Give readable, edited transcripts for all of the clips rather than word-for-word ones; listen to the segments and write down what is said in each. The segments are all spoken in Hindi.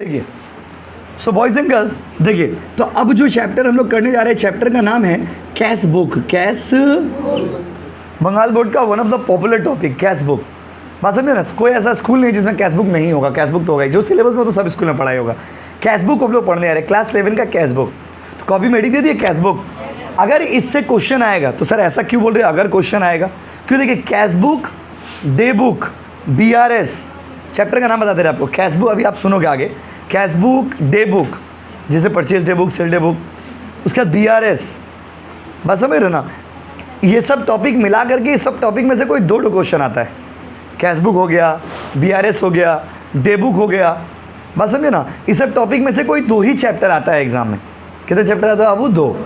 देखिए, सो बॉयज एंड गर्ल्स, देखिए तो अब जो चैप्टर हम लोग करने जा रहे हैं, चैप्टर का नाम है cash book. Cash Bengal board का one of the popular topic, cash book. बात समझे ना, कोई ऐसा स्कूल नहीं जिसमें कैश बुक नहीं होगा। कैश बुक तो होगा ही, जो सिलेबस में तो सब स्कूल में पढ़ाई होगा। कैश बुक हम लोग पढ़ने आ रहे हैं, क्लास 11 का कैश बुक। तो कॉपी मेडिक दे दिए कैश बुक। अगर इससे क्वेश्चन आएगा तो सर ऐसा क्यों बोल रहे हैं अगर क्वेश्चन आएगा? क्यों? देखिए, cash book, day book, BRS, chapter का नाम बता दे रहे हैं आपको। कैश बुक अभी आप सुनोगे आगे, कैश बुक, डे बुक जैसे purchase day book, sale day book, उसके बाद BRS। बस समझ रहे ना, ये सब टॉपिक मिला करके इस सब टॉपिक में से कोई दो क्वेश्चन आता है। कैश बुक हो गया, BRS हो गया, डे बुक हो गया। बस समझे ना, इस सब टॉपिक में से कोई दो ही चैप्टर आता है एग्जाम में। कितने चैप्टर आता है बाबू? दो।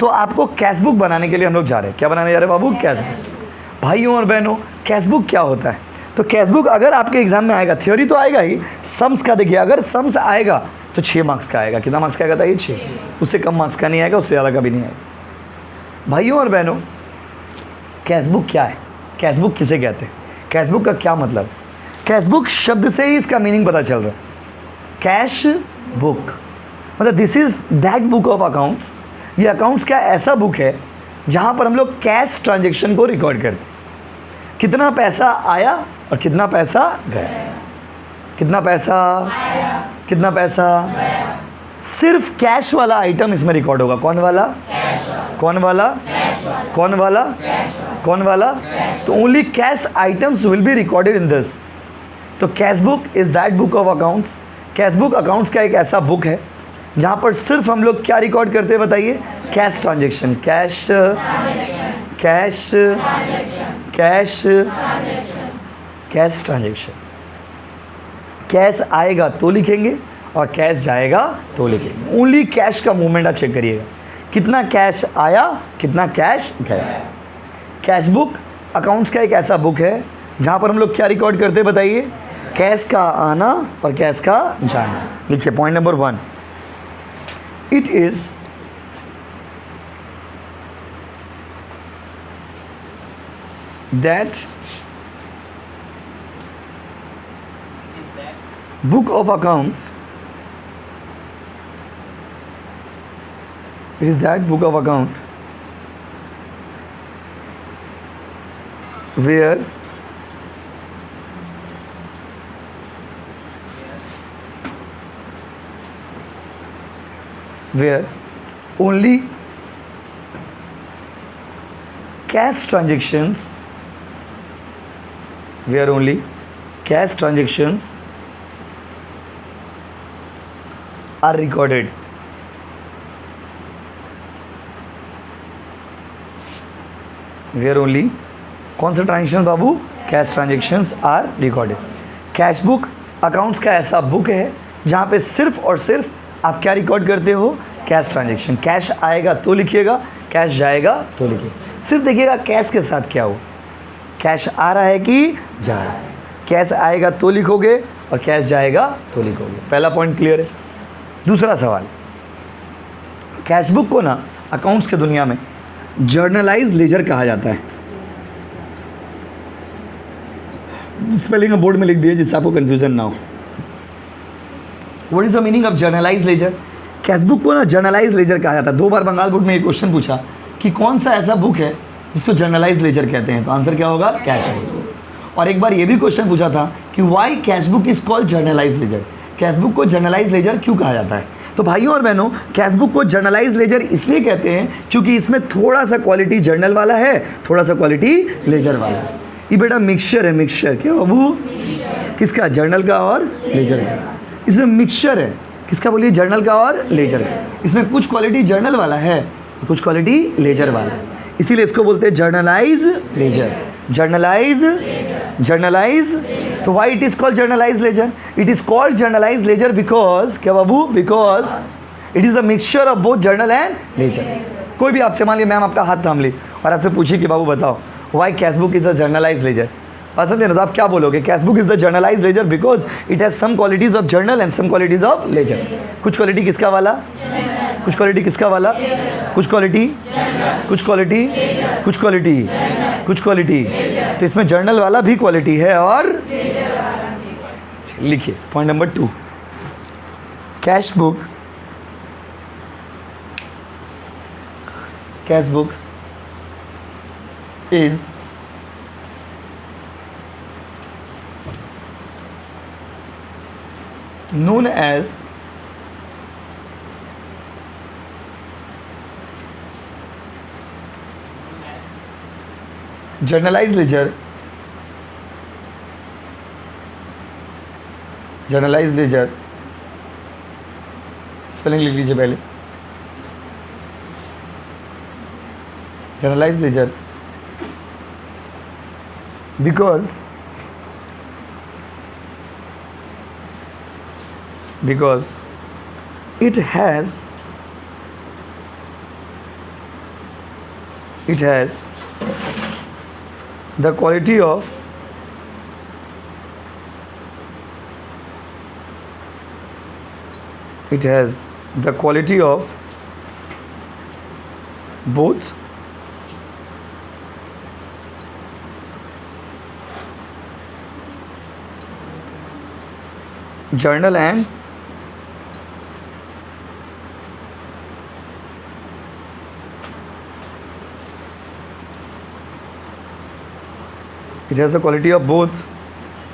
तो आपको कैश बुक बनाने के लिए हम लोग जा रहे हैं। क्या बनाने जा रहे हैं बाबू? Cash book. भाइयों और बहनों, कैश बुक क्या होता है? तो कैश बुक अगर आपके एग्जाम में आएगा, थ्योरी तो आएगा ही, सम्स का देखिए, अगर सम्स आएगा तो 6 मार्क्स का आएगा। कितना मार्क्स का आएगा था? ये 6। उससे कम मार्क्स का नहीं आएगा, उससे ज़्यादा का भी नहीं आएगा। भाइयों और बहनों, कैश बुक क्या है? कैश बुक किसे कहते हैं? कैश बुक का क्या मतलब? कैश बुक शब्द से ही इसका मीनिंग पता चल रहा है। कैश बुक मतलब this is that book of accounts. ये अकाउंट्स का ऐसा बुक है जहाँ पर हम लोग कैश ट्रांजेक्शन को रिकॉर्ड करते हैं। कितना पैसा आया और कितना पैसा गया, कितना पैसा आया, कितना पैसा गया। सिर्फ कैश वाला आइटम इसमें रिकॉर्ड होगा। कौन वाला? कौन वाला? कौन वाला? कौन वाला? तो only cash items will be recorded in this. तो cash book is that book of accounts. Cash book accounts का एक ऐसा बुक है जहाँ पर सिर्फ हम लोग क्या रिकॉर्ड करते हैं बताइए? Cash transaction, cash cash cash cash transaction. Cash आएगा तो लिखेंगे और कैश जाएगा तो लिखेंगे। ओनली कैश का मूवमेंट आप चेक करिएगा, कितना कैश आया, कितना कैश गया। कैश बुक अकाउंट्स का एक ऐसा बुक है जहाँ पर हम लोग क्या रिकॉर्ड करते हैं बताइए? कैश का आना और कैश का जाना। लिखिए point number 1, it is that book of accounts, it is that book of account where only cash transactions are recorded. Where only कौन सा ट्रांजेक्शन बाबू? Cash transactions are recorded. Cash book accounts का ऐसा बुक है जहाँ पे सिर्फ और सिर्फ आप क्या रिकॉर्ड करते हो? Cash transaction. कैश आएगा तो लिखिएगा, कैश जाएगा तो लिखिएगा। सिर्फ देखिएगा कैश के साथ क्या हो, कैश आ रहा है कि जा रहा है। कैश आएगा तो लिखोगे और कैश जाएगा तो लिखोगे। पहला पॉइंट क्लियर है। दूसरा सवाल, कैश बुक को ना अकाउंट्स की दुनिया में जर्नलाइज लेजर कहा जाता है। स्पेलिंग बोर्ड में लिख दिए जिससे आपको कंफ्यूजन ना हो। What is the meaning of journalise ledger? Cash book को ना जर्नलाइज लेजर कहा जाता है। 2 बार बंगाल बोर्ड में ये क्वेश्चन पूछा कि कौन सा ऐसा बुक है जिसको जर्नलाइज लेजर कहते हैं, तो आंसर क्या होगा? Cash book. और एक बार ये भी क्वेश्चन पूछा था कि why cash book is called journalise ledger. Cash book को जर्नलाइज लेजर क्यों कहा जाता है? तो भाइयों और बहनों, कैश बुक को जर्नलाइज लेजर इसलिए कहते हैं क्योंकि इसमें थोड़ा सा क्वालिटी जर्नल वाला है, थोड़ा सा क्वालिटी लेजर वाला है। ये बेटा मिक्सचर है। मिक्सचर क्या बाबू? किसका? जर्नल का और लेजर का। इसमें मिक्सचर है। किसका बोलिए? जर्नल का और लेजर का। इसमें कुछ क्वालिटी जर्नल वाला है, कुछ क्वालिटी लेजर वाला है, इसीलिए इसको बोलते हैं जर्नलाइज लेजर। जर्नलाइज। तो why it is called journalise ledger? It is called journalise ledger because क्या बाबू? Because it is the mixture of both journal and ledger. कोई भी आपसे मान लिया मैम आपका हाथ थाम ली और आपसे पूछिए कि बाबू बताओ why cash book is a journalise ledger, बात समझे ना? तो आप क्या बोलोगे? Cash book is the journalise ledger because it has some qualities of journal and some qualities of ledger. कुछ क्वालिटी किसका वाला? कुछ क्वालिटी किसका वाला? कुछ क्वालिटी, कुछ क्वालिटी, कुछ क्वालिटी, कुछ क्वालिटी। तो इसमें जर्नल वाला भी क्वालिटी है और लिखिए point number 2, cash book is known as journalise ledger spelling लिख लीजिए पहले journalise ledger because it has the quality of both journal and it has the quality of both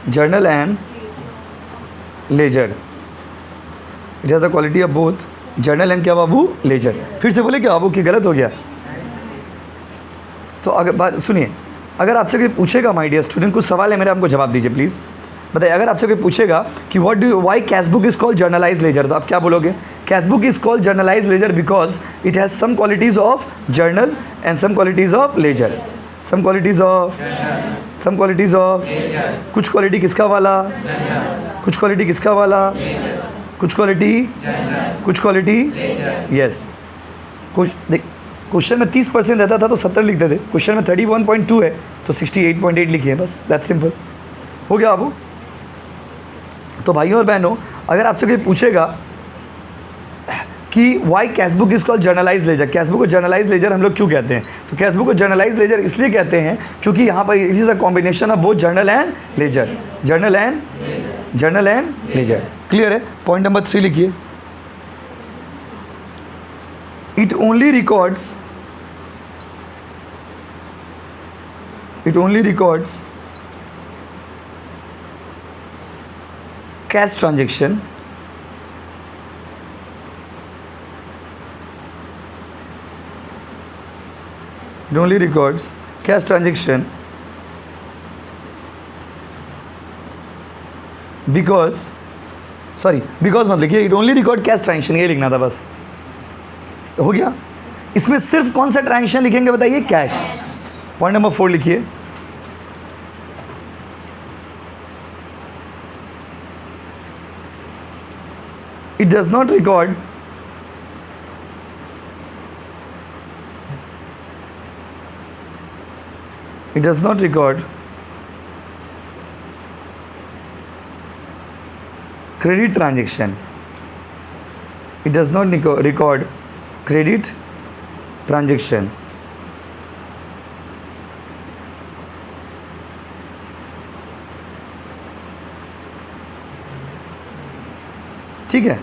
journal and ledger. It has the quality of both journal and क्या बाबू लेजर. फिर से बोले क्या बाबू कि गलत हो गया. तो अगर बात सुनिए, अगर आपसे कोई पूछेगा माय डियर स्टूडेंट, कुछ सवाल है मेरे, आपको जवाब दीजिए प्लीज़. बताइए, अगर आपसे कोई पूछेगा कि why cash book is called journalise ledger, तो आप क्या बोलोगे? Cash book is called journalise ledger because it has some qualities of journal and some qualities of ledger. Some qualities of कुछ क्वालिटी किसका वाला? कुछ क्वालिटी किसका वाला? कुछ क्वालिटी यस. क्वेश्चन में 30% रहता था तो 70 लिखते थे. क्वेश्चन में 31.2 है तो 68.8 लिखिए, बस दैट्स सिंपल. हो गया बाबू. तो भाइयों और बहनों, अगर आपसे कोई पूछेगा कि why cash book is called journalise ledger, cash book को जर्नलाइज लेजर हम लोग क्यों कहते हैं, तो कैश बुक को जर्नलाइज लेजर इसलिए कहते हैं क्योंकि यहाँ पर it is a combination of both journal and ledger. Clear है? पॉइंट नंबर 3 लिखिए. It only records cash transaction it only records cash transaction because मत लिखिए, it only record cash transaction, ये लिखना था बस. हो गया. इसमें सिर्फ कौन सा ट्रांजेक्शन लिखेंगे बताइए? कैश. पॉइंट नंबर 4 लिखिए. It does not record credit transaction. It does not record credit transaction. ठीक है.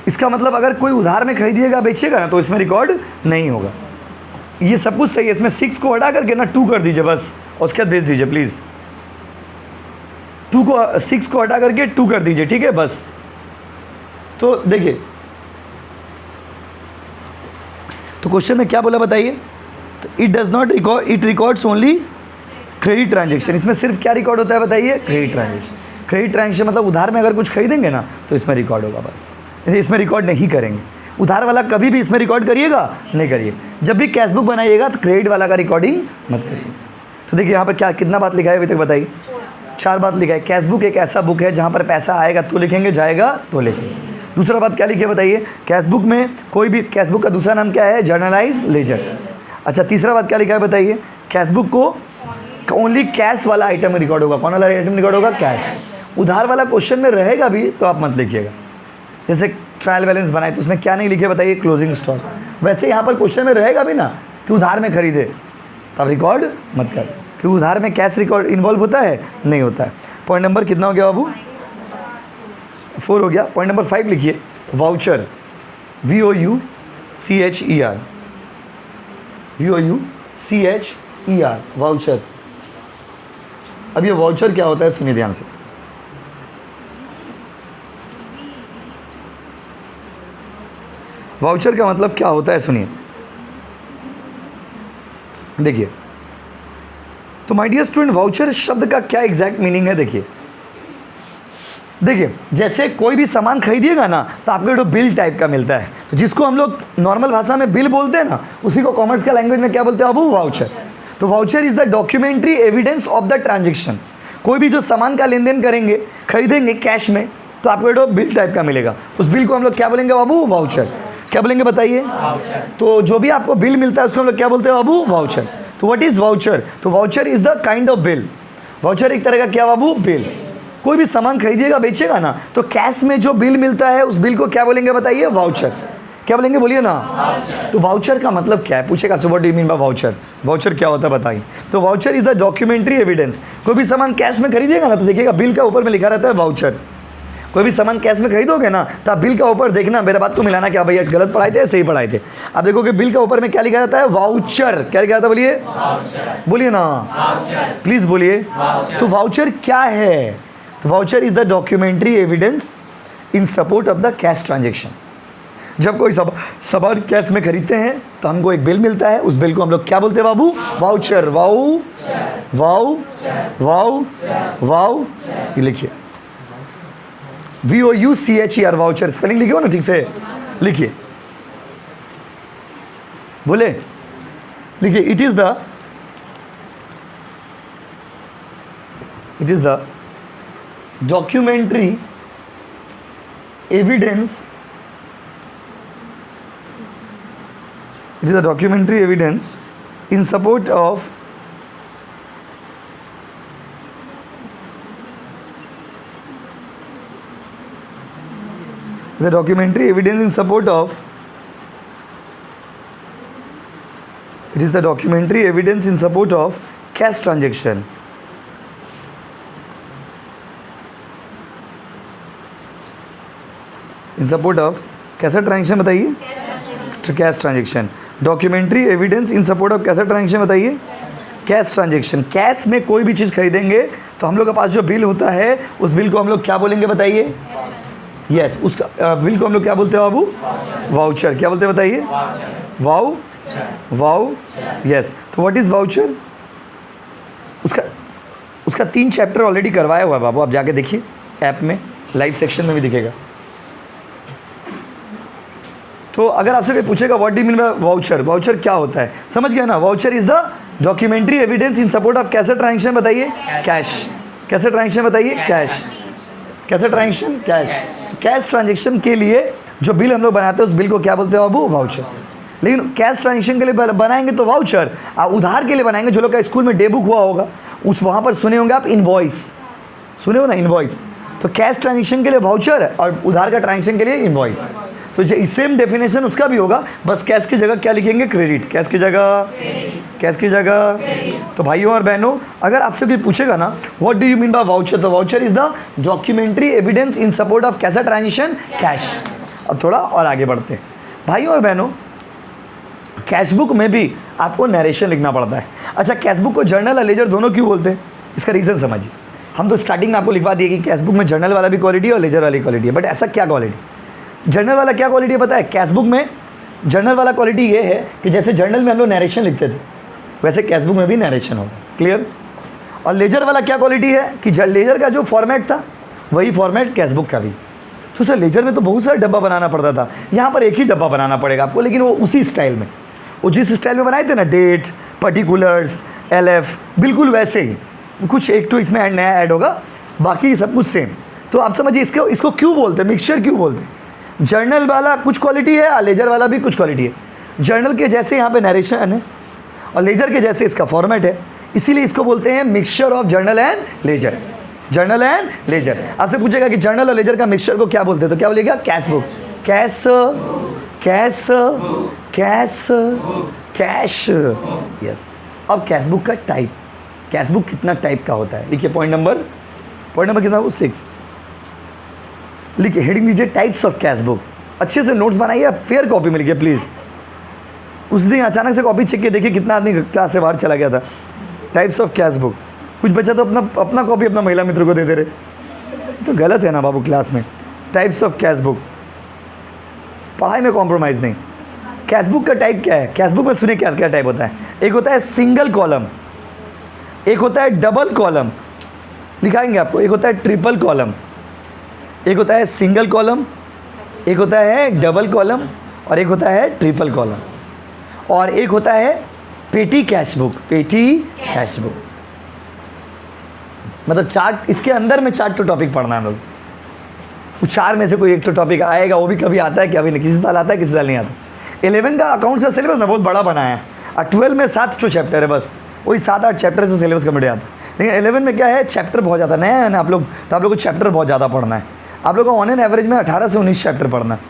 इसका मतलब अगर कोई उधार में खरीदिएगा बेचिएगा ना तो इसमें रिकॉर्ड नहीं होगा. ये सब कुछ सही है. इसमें 6 को हटा करके ना 2 कर दीजिए बस, और उसके बाद भेज दीजिए प्लीज़. 6 को हटा करके 2 कर दीजिए, ठीक है बस. तो देखिए, तो क्वेश्चन में क्या बोला बताइए? तो it does not record, it records only credit transaction. इसमें सिर्फ क्या रिकॉर्ड होता है बताइए? Credit transaction. क्रेडिट ट्रांजेक्शन मतलब उधार में अगर कुछ खरीदेंगे ना तो इसमें रिकॉर्ड होगा बस. इसमें रिकॉर्ड नहीं करेंगे. उधार वाला कभी भी इसमें रिकॉर्ड करिएगा नहीं करिए. जब भी कैश बुक बनाइएगा तो क्रेडिट वाला का रिकॉर्डिंग मत करिए. तो देखिए यहाँ पर कितना बात लिखा है अभी तक बताइए? 4 बात लिखा है. कैश बुक एक ऐसा बुक है जहाँ पर पैसा आएगा तो लिखेंगे, जाएगा तो लिखेंगे. दूसरा बात क्या लिखिए बताइए? कैश बुक में कोई भी, कैश बुक का दूसरा नाम क्या है? Journalise ledger. अच्छा, तीसरा बात क्या लिखा है बताइए? कैश बुक को ओनली कैश वाला आइटम रिकॉर्ड होगा. कौन वाला आइटम रिकॉर्ड होगा? कैश. उधार वाला क्वेश्चन में रहेगा भी तो आप मत लिखिएगा. जैसे ट्रायल बैलेंस बनाए तो उसमें क्या नहीं लिखे बताइए? Closing stock. वैसे यहाँ पर क्वेश्चन में रहेगा भी ना कि उधार में खरीदे, तब रिकॉर्ड मत कर, क्योंकि उधार में कैश रिकॉर्ड इन्वॉल्व होता है? नहीं होता है. पॉइंट नंबर कितना हो गया बाबू? 4 हो गया। पॉइंट नंबर 5 लिखिए, वाउचर, VOUCHER, VOUCHER, वाउचर। अब ये वाउचर क्या होता है सुनिए ध्यान से। वाउचर का मतलब क्या होता है सुनिए, देखिए। तो माय डियर स्टूडेंट, वाउचर शब्द का क्या एग्जैक्ट मीनिंग है, देखिए जैसे कोई भी सामान खरीदिएगा ना तो आपको जो बिल टाइप का मिलता है, तो जिसको हम लोग नॉर्मल भाषा में बिल बोलते हैं ना, उसी को कॉमर्स का लैंग्वेज में क्या बोलते हैं अबू, वाउचर। तो voucher is the documentary evidence of the transaction. कोई भी जो सामान का लेन देन करेंगे, खरीदेंगे कैश में, तो आपको जो बिल टाइप का मिलेगा, उस बिल को हम लोग क्या बोलेंगे बाबू, वाउचर। क्या बोलेंगे बताइए, तो जो भी आपको बिल मिलता है उसको हम लोग क्या बोलते हैं बाबू, वाउचर। तो व्हाट इज वाउचर, तो voucher is the kind of bill. Voucher एक तरह का क्या बाबू, बिल। कोई भी सामान खरीदिएगा बेचेगा ना, तो कैश में जो बिल मिलता है उस बिल को क्या बोलेंगे बताइए, वाउचर। क्या बोलेंगे बोलिए ना, तो वाउचर का मतलब क्या है, पूछेगा आपसे what do you mean by voucher, voucher क्या होता है बताइए। तो voucher is the documentary evidence. कोई भी सामान कैश में खरीदिएगा ना तो देखिएगा बिल का ऊपर में लिखा रहता है वाउचर। कोई भी सामान कैश में खरीदोगे ना तो आप बिल का ऊपर देखना, मेरे बात को मिलाना क्या भैया गलत पढ़ाए थे सही पढ़ाए थे। आप देखोगे बिल का ऊपर में क्या लिखा रहता है, वाउचर। क्या लिखा रहता है बोलिए, बोलिए ना, प्लीज बोलिए। तो वाउचर क्या है, तो voucher is the documentary evidence in support of the cash transaction. जब कोई सामान कैश में खरीदते हैं तो हमको एक बिल मिलता है, उस बिल को हम लोग क्या बोलते हैं बाबू, voucher. Wow wow wow wow, ये लिखिए VOUCHER, वाउचर। स्पेलिंग लिखे हो ना ठीक से, लिखिए, बोले लिखिए। It is the documentary evidence, it is a documentary evidence in support of the documentary evidence in support of it is the documentary evidence in support of cash transaction. In support of कैसा ट्रांजेक्शन बताइए, cash transaction. Documentary evidence in support of कैसा ट्रांजेक्शन बताइए, कैश ट्रांजेक्शन। कैश में कोई भी चीज़ खरीदेंगे तो हम लोग के पास जो बिल होता है उस बिल को हम लोग क्या बोलेंगे बताइए, यस उसका बिल को हम लोग क्या बोलते हैं बाबू, वाउचर। क्या बोलते हैं बताइए, वाउ वाउ, यस। तो व्हाट इज वाउचर, उसका 3 चैप्टर ऑलरेडी करवाया हुआ है बाबू, आप जाके देखिए ऐप में, लाइव सेक्शन में भी दिखेगा। तो अगर आपसे कोई पूछेगा what do you mean by voucher, voucher क्या होता है, समझ गया ना। Voucher is the documentary evidence in support of कैसे ट्रांजेक्शन बताइए, कैश। कैसे ट्रांजेक्शन बताइए, कैश। कैसे ट्रांजेक्शन, कैश। कैश ट्रांजेक्शन के लिए जो बिल हम लोग बनाते हैं उस बिल को क्या बोलते हैं बाबू, वाउचर। लेकिन कैश ट्रांजेक्शन के लिए बनाएंगे तो वाउचर, उधार के लिए बनाएंगे, जो लोग का स्कूल में डे बुक हुआ होगा उस वहाँ पर सुने होंगे आप इनवॉइस, सुने हो ना इनवॉइस। तो कैश ट्रांजेक्शन के लिए वाउचर और उधार का ट्रांजेक्शन के लिए इनवॉइस। तो सेम डेफिनेशन उसका भी होगा, बस कैश की जगह क्या लिखेंगे, क्रेडिट। कैश की जगह, कैश की जगह। तो भाइयों और बहनों, अगर आपसे कोई पूछेगा ना what do you mean by voucher, तो voucher is the documentary evidence in support of कैसा ट्रांजेक्शन, कैश। अब थोड़ा और आगे बढ़ते हैं भाइयों और बहनों। कैश बुक में भी आपको नरेशन लिखना पड़ता है। अच्छा, कैश बुक को जर्नल और लेजर दोनों क्यों बोलते हैं, इसका रीज़न समझिए। हम तो स्टार्टिंग में आपको लिखवा दिए कि कैश बुक में जर्नल वाला भी क्वालिटी है और लेजर वाली क्वालिटी है, बट ऐसा क्या क्वालिटी, जर्नल वाला क्या क्वालिटी है पता है, कैश बुक में जर्नल वाला क्वालिटी ये है कि जैसे जर्नल में हम लोग नरेशन लिखते थे वैसे कैश बुक में भी नरेशन होगा, क्लियर। और लेजर वाला क्या क्वालिटी है कि लेजर का जो फॉर्मेट था वही फॉर्मेट कैश बुक का भी। तो सर लेजर में तो बहुत सारा डब्बा बनाना पड़ता था, यहाँ पर एक ही डब्बा बनाना पड़ेगा आपको, लेकिन वो उसी स्टाइल में, वो जिस स्टाइल में बनाए थे ना, डेट, पर्टिकुलर्स, LF, बिल्कुल वैसे ही, कुछ एक तो इसमें नया ऐड होगा, बाकी सब कुछ सेम। तो आप समझिए इसको क्यों बोलते हैं, मिक्सचर क्यों बोलते हैं। जर्नल वाला कुछ क्वालिटी है और लेजर वाला भी कुछ क्वालिटी है। जर्नल के जैसे यहाँ पे नरेशन है और लेजर के जैसे इसका फॉर्मेट है, इसीलिए इसको बोलते हैं mixture of journal and ledger. Journal and ledger. आपसे पूछेगा कि जर्नल और लेजर का मिक्सचर को क्या बोलते हैं, तो क्या बोलेगा, cash book. Cash, cash, cash, cash, yes. अब कैश बुक का टाइप, कैश बुक कितना टाइप का होता है, देखिए पॉइंट नंबर कितना, 6। लिखिए, हेडिंग दीजिए टाइप्स ऑफ कैश बुक। अच्छे से नोट्स बनाइए, फेयर कॉपी मिल गया प्लीज़। उस दिन अचानक से कॉपी चेक के देखिए कितना आदमी क्लास से बाहर चला गया था। टाइप्स ऑफ कैश बुक, कुछ बच्चा तो अपना कॉपी अपना महिला मित्र को दे दे रहे, तो गलत है ना बाबू क्लास में। टाइप्स ऑफ कैश बुक, पढ़ाई में कॉम्प्रोमाइज़ नहीं। कैश बुक का टाइप क्या है? कैश बुक में सुनिए क्या क्या टाइप होता है। एक होता है सिंगल कॉलम, एक होता है डबल कॉलम, दिखाएंगे आपको। एक होता है ट्रिपल कॉलम, एक होता है सिंगल कॉलम, एक होता है डबल कॉलम, और एक होता है ट्रिपल कॉलम, और एक होता है पेटी कैश बुक। पेटी कैश बुक मतलब चार्ट, इसके अंदर में चार्ट तो टॉपिक पढ़ना है लोग। वो चार में से कोई एक तो टॉपिक आएगा, वो भी कभी आता है कि अभी नहीं, किसी साल आता है किसी साल नहीं आता। 11 का अकाउंट्स का सिलेबस ना बहुत बड़ा बनाया है, और 12 में 7 जो चैप्टर है, बस वही 7-8 चैप्टर से सिलेबस कम्प्लीट आता है। लेकिन 11 में क्या है, चैप्टर बहुत ज़्यादा नया है ना आप लोग, तो आप लोग को चैप्टर बहुत ज़्यादा पढ़ना है। आप लोग को ऑन एन एवरेज में 18 से 19 चैप्टर पढ़ना है,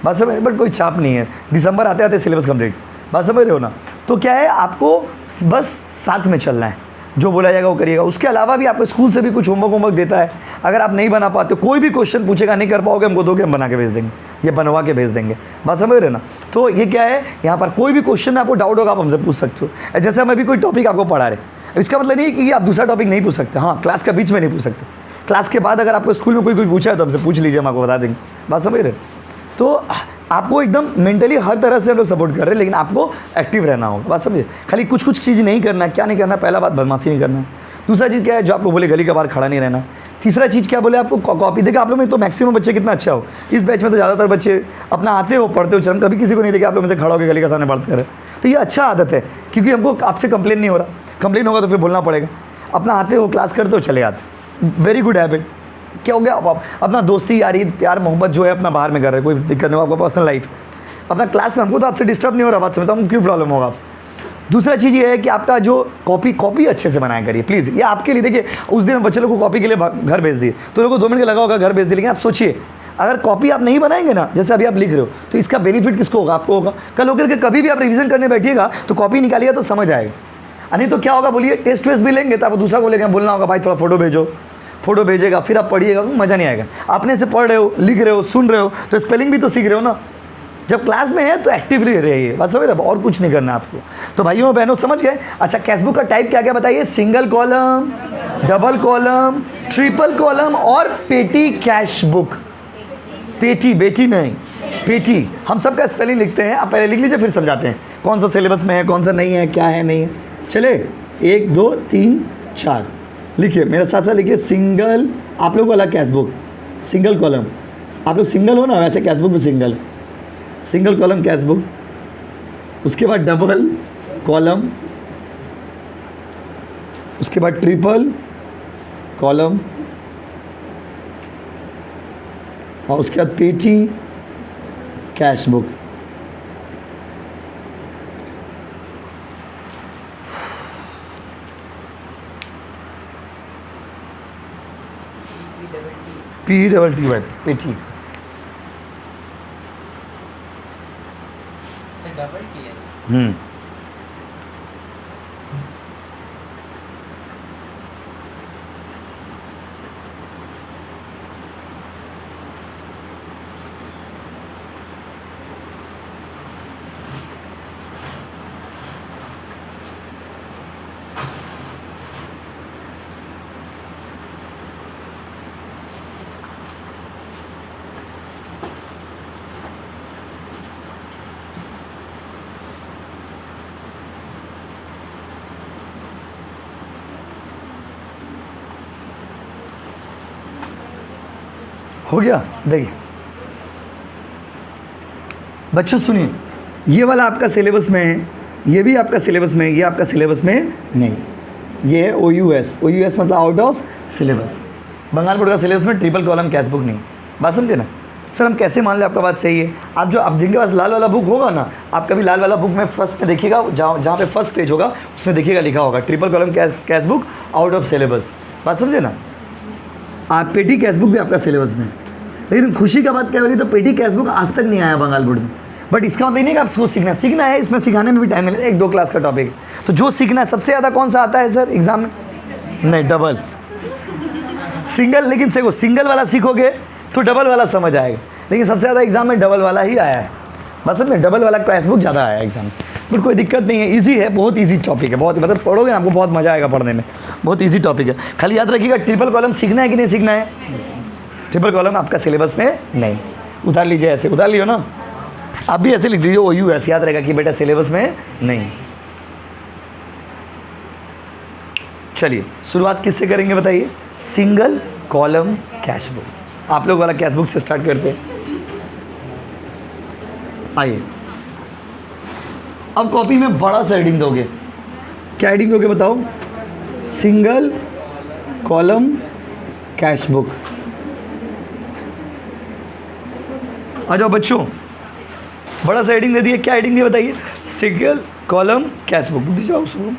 बस समझ। बट कोई चाप नहीं है, दिसंबर आते आते सिलेबस कंप्लीट, बस समझ रहे हो ना। तो क्या है, आपको बस साथ में चलना है, जो बोला जाएगा वो करिएगा। उसके अलावा भी आपको स्कूल से भी कुछ होमवर्क देता है। अगर आप नहीं बना पाते, कोई भी क्वेश्चन पूछेगा नहीं कर पाओगे, हमको दोगे, हम बना के भेज देंगे, ये बनवा के भेज देंगे, बस समझ रहे ना। तो ये क्या है, यहाँ पर कोई भी क्वेश्चन में आपको डाउट होगा आप हमसे पूछ सकते हो। जैसे हम अभी कोई टॉपिक आपको पढ़ा रहे, इसका मतलब नहीं कि आप दूसरा टॉपिक नहीं पूछ सकते। हाँ, क्लास के बीच में नहीं पूछ सकते, क्लास के बाद अगर आपको स्कूल में कोई पूछा है तो हमसे पूछ लीजिए, हम आपको बता देंगे, बात समझ रहे। तो आपको एकदम मेंटली हर तरह से हम लोग सपोर्ट कर रहे हैं, लेकिन आपको एक्टिव रहना होगा, बात समझिए। खाली कुछ कुछ चीज़ नहीं करना है, क्या नहीं करना है, पहला बात बदमाशी नहीं करना है। दूसरा चीज़ क्या है, जो आपको बोले गली का बाहर खड़ा नहीं रहना। तीसरा चीज़ क्या बोले आपको, कॉपी। देखिए आप लोग में तो मैक्सिमम बच्चे कितना अच्छा हो, इस बैच में तो ज़्यादातर बच्चे अपना आते हो, पढ़ते हो, चल कभी किसी को नहीं देखे आप लोग में से खड़ा होकर गली का सामने बात करें। तो ये अच्छा आदत है, क्योंकि हमको आपसे कंप्लेन नहीं हो रहा। कंप्लेन होगा तो फिर बोलना पड़ेगा। अपना आते हो, क्लास करते हो, चले आते, वेरी गुड हैबिट। क्या हो गया, आप अपना दोस्ती यारी प्यार मोहब्बत जो है अपना बाहर में कर रहे हैं, कोई दिक्कत नहीं हो, आपका पर्सनल लाइफ अपना क्लास में, हमको तो आपसे डिस्टर्ब नहीं हो रहा, बात समझता हूँ, क्यों प्रॉब्लम होगा आपसे। दूसरा चीज़ ये है कि आपका जो कॉपी अच्छे से बनाया करिए प्लीज़। ये आपके लिए, देखिए उस दिन बच्चे लोग को कॉपी के लिए घर भेज दिए, तो लोगों को 2 मिनट का लगा होगा, घर भेज दिए। लेकिन आप सोचिए, अगर कॉपी आप नहीं बनाएंगे ना, जैसे अभी आप लिख रहे हो, तो इसका बेनिफिट किसको होगा, आपको होगा। कल होकर के कभी भी आप रिवीजन करने बैठिएगा तो कॉपी निकालिएगा तो समझ आएगा। नहीं तो क्या होगा बोलिए, टेस्ट वेस्ट भी लेंगे तो आप दूसरा को लेकर बोलना होगा भाई थोड़ा फोटो भेजो, फोटो भेजेगा, फिर आप पढ़िएगा, मज़ा नहीं आएगा। आपने से पढ़ रहे हो, लिख रहे हो, सुन रहे हो, तो स्पेलिंग भी तो सीख रहे हो ना। जब क्लास में है तो एक्टिवली रहिए, बस समझ रहे, और कुछ नहीं करना आपको। तो भाइयों बहनों समझ गए। अच्छा, कैश बुक का टाइप क्या क्या बताइए, single column, double column, triple column और पेटी कैश बुक। पेटी, बेटी नहीं, पेटी। हम सबका स्पेलिंग लिखते हैं, आप पहले लिख लीजिए फिर समझाते हैं कौन सा सिलेबस में है, कौन सा नहीं है, क्या है नहीं है। चले 1 2 3 4 लिखिए, मेरे साथ साथ लिखिए। सिंगल, आप लोग वाला कैश बुक सिंगल कॉलम, आप लोग सिंगल हो ना, वैसे कैश बुक में सिंगल कॉलम कैश बुक। उसके बाद डबल कॉलम, उसके बाद ट्रिपल कॉलम, और उसके बाद पेटी कैश बुक। PEET पेटी। डबल की है। हो गया। देखिए बच्चों सुनिए, ये वाला आपका सिलेबस में है, ये भी आपका सिलेबस में है, ये आपका सिलेबस में नहीं। ये है OUS मतलब out of syllabus. Bengal board का सिलेबस में ट्रिपल कॉलम कैश बुक नहीं। बात समझे ना सर, हम कैसे मान लें आपका बात सही है। आप जो आप जिनके पास लाल वाला बुक होगा ना, आप कभी लाल वाला बुक में फर्स्ट में देखिएगा, जहाँ पे फर्स्ट पेज होगा उसमें देखिएगा लिखा होगा triple column cash book out of syllabus. बात समझे ना। आप पेटी कैश बुक भी आपका सिलेबस में, लेकिन खुशी का बात क्या हो रही, तो पेटी कैश बुक आज तक नहीं आया बंगाल बोर्ड में। बट इसका मतलब नहीं कि आपको सीखना है, इसमें सिखाने में भी टाइम मिलेगा, 1-2 क्लास का टॉपिक। तो जो सीखना है, सबसे ज़्यादा कौन सा आता है सर एग्जाम में? नहीं, डबल, सिंगल। लेकिन सीखो, सिंगल वाला सीखोगे तो डबल वाला समझ आएगा। लेकिन सबसे ज़्यादा एग्जाम में डबल वाला ही आया है, मतलब में डबल वाला कैश बुक ज़्यादा आया है एग्जाम में। बट कोई दिक्कत नहीं है, इजी है, बहुत इजी टॉपिक है, बहुत मतलब पढ़ोगे ना आपको बहुत मज़ा आएगा पढ़ने में, बहुत इजी टॉपिक है। खाली याद रखिएगा ट्रिपल कॉलम सीखना है कि नहीं सीखना है। ट्रिपल कॉलम आपका सिलेबस में नहीं, उतार लीजिए, ऐसे उतार लियो ना, आप भी ऐसे लिख लीजिए OU, ऐसे याद रहेगा कि बेटा सिलेबस में नहीं। चलिए शुरुआत किससे करेंगे बताइए, सिंगल कॉलम कैश बुक। आप लोग वाला कैश बुक से स्टार्ट करते हैं। आइए, अब कॉपी में बड़ा सा हेडिंग दोगे, क्या हेडिंग दोगे बताओ, सिंगल कॉलम कैश बुक। आ जाओ बच्चों, बड़ा सा हेडिंग दे दिए, क्या हेडिंग दिया बताइए, सिंगल कॉलम कैश बुक। बुद्धि जाओ उसको,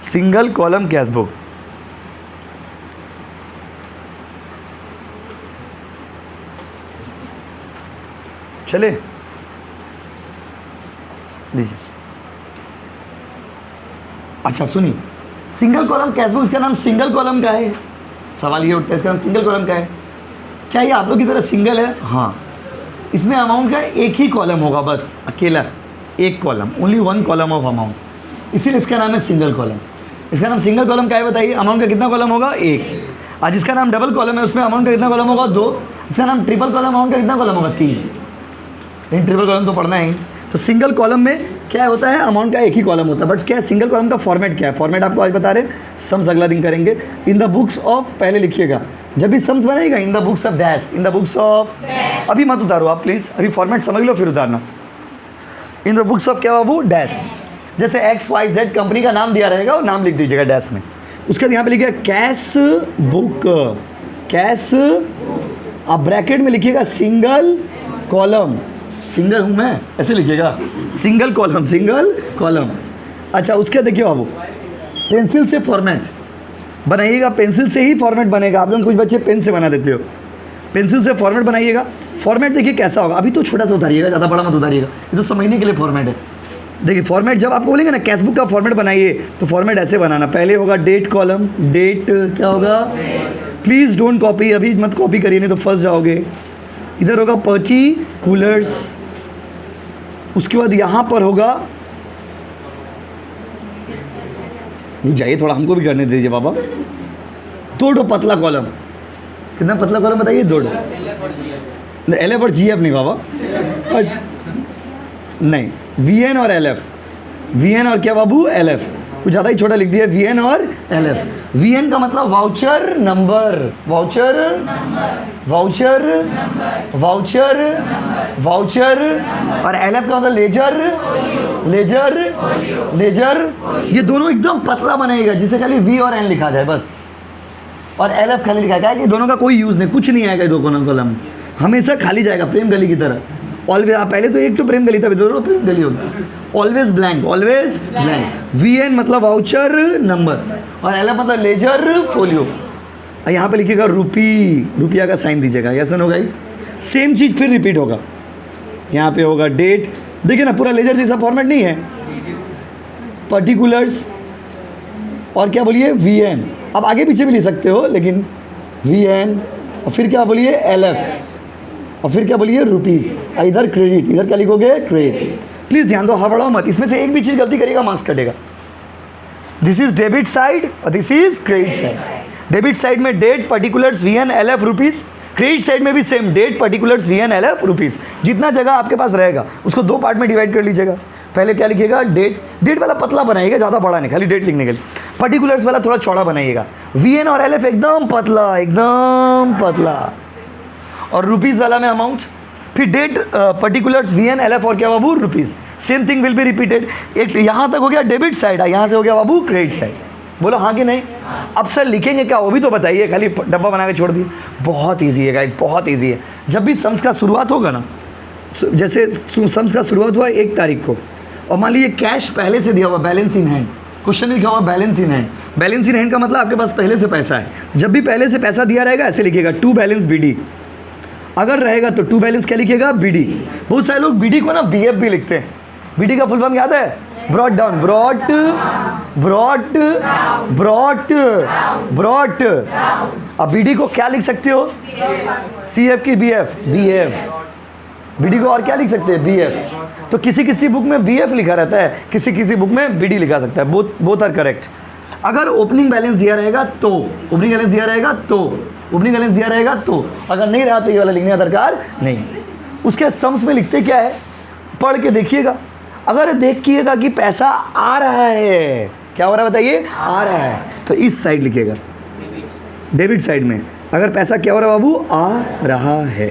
सिंगल कॉलम कैश बुक। चले लीजिए। अच्छा सुनिए, सिंगल कॉलम कैश बुक, इसका नाम सिंगल कॉलम का है। सवाल ये उठता है इसका नाम सिंगल कॉलम का है, क्या ये आप लोग की तरह सिंगल है? हाँ, इसमें अमाउंट का एक ही कॉलम होगा, बस अकेला एक column, only one column of amount, इसीलिए इसका नाम है सिंगल कॉलम। इसका नाम सिंगल कॉलम का है बताइए, अमाउंट का कितना कॉलम होगा, एक। आज जिसका नाम डबल कॉलम है उसमें अमाउंट का कितना कॉलम होगा, दो। इसका नाम ट्रिपल कॉलम, अमाउंट का कितना कॉलम होगा, तीन। लेकिन ट्रिपल कॉलम तो पढ़ना है। तो सिंगल कॉलम में क्या होता है, अमाउंट का एक ही कॉलम होता है। बट क्या है सिंगल कॉलम का फॉर्मेट क्या है, फॉर्मेट आपको आज बता रहे, सम्स अगला दिन करेंगे। इन द बुक्स ऑफ, पहले लिखिएगा जब भी सम्स बनाएगा, in the books of dash, in the books of, अभी मत उतारो आप प्लीज़, अभी फॉर्मेट समझ लो फिर उतारना। इन द बुक्स ऑफ क्या बाबू, डैश। जैसे XYZ कंपनी का नाम दिया रहेगा, वो नाम लिख दीजिएगा डैश में। उसके बाद यहाँ पे लिखिएगा कैश बुक, कैश, आप ब्रैकेट में लिखिएगा सिंगल कॉलम, सिंगल हूँ मैं, ऐसे लिखिएगा सिंगल कॉलम, सिंगल कॉलम। अच्छा उसके देखिए बाबू, पेंसिल से फॉर्मेट बनाइएगा, पेंसिल से ही फॉर्मेट बनेगा। आप लोग कुछ बच्चे पेन से बना देते हो, पेंसिल से फॉर्मेट बनाइएगा। फॉर्मेट देखिए कैसा होगा, अभी तो छोटा सा उतारिएगा, ज़्यादा बड़ा मत उतारिएगा, ये तो समझने के लिए फॉर्मेट है। देखिए फॉर्मेट जब आपको बोलेंगे ना कैश बुक का फॉर्मेट बनाइए, तो फॉर्मेट ऐसे बनाना, पहले होगा डेट कॉलम, डेट क्या होगा, प्लीज़ डोंट कॉपी, अभी मत कॉपी करिए नहीं तो फंस जाओगे। इधर होगा पर्टिकुलर्स, उसके बाद यहाँ पर होगा, जाइए थोड़ा हमको भी करने दीजिए बाबा, दो पतला कॉलम, कितना पतला कॉलम बताइए, दो। LF और GF नहीं बाबा, नहीं VN और LF, VN और क्या बाबू, LF, कुछ ज़्यादा ही छोटा लिख दिया, VN और LF। VN का मतलब voucher number, voucher, voucher, voucher, voucher, और LF का मतलब लेजर, लेजर, लेजर। ये दोनों एकदम पतला बनेगा जिसे खाली V और N लिखा जाए बस, और LF खाली लिखा जाए, कि दोनों का कोई यूज़ नहीं, कुछ नहीं आएगा दो कॉलम, हमेशा खाली जाएगा, प्रेम गली की तरह। ऑलवेज, आप पहले तो एक तो प्रेम गली था, दोनों प्रेम गली होगा, always blank, always blank. VN मतलब वाउचर नंबर, और LF मतलब लेजर फोलियो। यहाँ पे लिखिएगा रुपी, रुपया का साइन दीजिएगा, ऐसा होगा इस सेम चीज़ फिर रिपीट होगा। यहाँ पे होगा डेट, देखिए ना पूरा लेजर जैसा फॉर्मेट नहीं है, पर्टिकुलर्स, और क्या बोलिए VN, आप आगे पीछे भी लिख सकते हो, लेकिन VN, और फिर क्या बोलिए LF, और फिर क्या बोलिए रुपीज़, इधर क्रेडिट, इधर क्या लिखोगे, क्रेडिट। प्लीज़ ध्यान दो, हड़बड़ाओ मत, इसमें से एक भी चीज़ गलती करेगा मार्क्स कटेगा। दिस इज डेबिट साइड और this is credit side. Debit side में date, particulars, VN, LF, rupees. Credit side में भी same, date, particulars, VN, LF, rupees. जितना जगह आपके पास रहेगा उसको दो पार्ट में डिवाइड कर लीजिएगा। पहले क्या लिखिएगा, डेट, डेट वाला पतला बनाइएगा, ज़्यादा बड़ा नहीं, खाली डेट लिखने के लिए। पर्टिकुलर्स वाला थोड़ा चौड़ा बनाइएगा। VN और LF एकदम पतला, एकदम पतला, और रुपीज़ वाला में अमाउंट, फिर डेट, पर्टिकुलर्स, VN, LF, और क्या बाबू, rupees. Same thing will be repeated. एक यहाँ तक हो गया डेबिट साइड, यहाँ से हो गया बाबू क्रेडिट साइड। बोलो हाँ कि नहीं? अब सर लिखेंगे क्या वो भी तो बताइए, खाली डब्बा बना के छोड़ दिए। बहुत ईजी है गाइस, बहुत ईजी है। जब भी सम्स का शुरुआत होगा ना, जैसे सम्स का शुरुआत हुआ 1 तारीख को, और मान लीजिए कैश पहले से दिया हुआ, बैलेंस इन हैंड, क्वेश्चन लिखा हुआ balance in hand. Balance in hand का मतलब आपके पास पहले से पैसा है। जब भी पहले से पैसा दिया रहेगा ऐसे लिखिएगा, टू बैलेंस BD। अगर रहेगा तो टू बैलेंस क्या लिखिएगा, BD। बहुत सारे लोग BD को ना BF भी लिखते हैं। BD का फुल फॉर्म याद है? Brought down, brought, brought, brought, brought. अब बीडी को क्या लिख सकते हो? CF की BF, BF। बीडी को और क्या लिख सकते हैं? BF। तो किसी किसी बुक में BF लिखा रहता है, किसी किसी बुक में BD लिखा सकता है। Both are correct. अगर ओपनिंग बैलेंस दिया रहेगा तो, ओपनिंग बैलेंस दिया रहेगा तो, ओपनिंग बैलेंस दिया रहेगा तो, अगर नहीं रहा तो ये वाला लिखने का दरकार नहीं। उसके सम्स में लिखते क्या है, पढ़ के देखिएगा। अगर देखिएगा कि पैसा आ रहा है, क्या हो रहा है बताइए? आ रहा है, तो इस साइड लिखिएगा, डेबिट साइड में। अगर पैसा क्या हो रहा है बाबू? आ रहा है।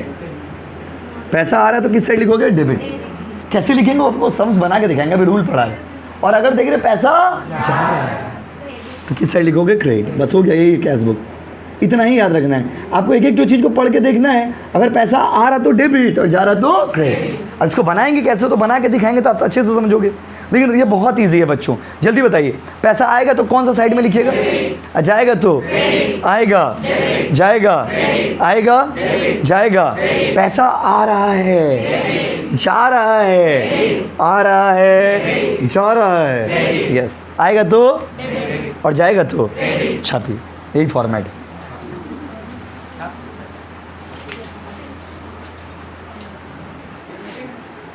पैसा आ रहा है तो किस साइड लिखोगे? डेबिट। कैसे लिखेंगे वो आपको सम्स बना के दिखाएंगे, अभी रूल पढ़ा है। और अगर देख रहे पैसा जा रहा है तो किस साइड लिखोगे? क्रेडिट। बस हो गया, यही कैश बुक। इतना ही याद रखना है आपको, एक एक तो चीज़ को पढ़ के देखना है। अगर पैसा आ रहा तो डेबिट और जा रहा तो क्रेडिट। अब इसको बनाएंगे कैसे, तो बना के दिखाएंगे तो आप अच्छे से समझोगे। लेकिन ये बहुत ईजी है बच्चों, जल्दी बताइए। पैसा आएगा तो कौन सा साइड में लिखिएगा? जाएगा तो आएगा, जाएगा, आएगा, जाएगा। पैसा आ रहा है, जा रहा है, आ रहा है, जा रहा है। यस, आएगा तो और जाएगा तो छापी, यही फॉर्मेट है।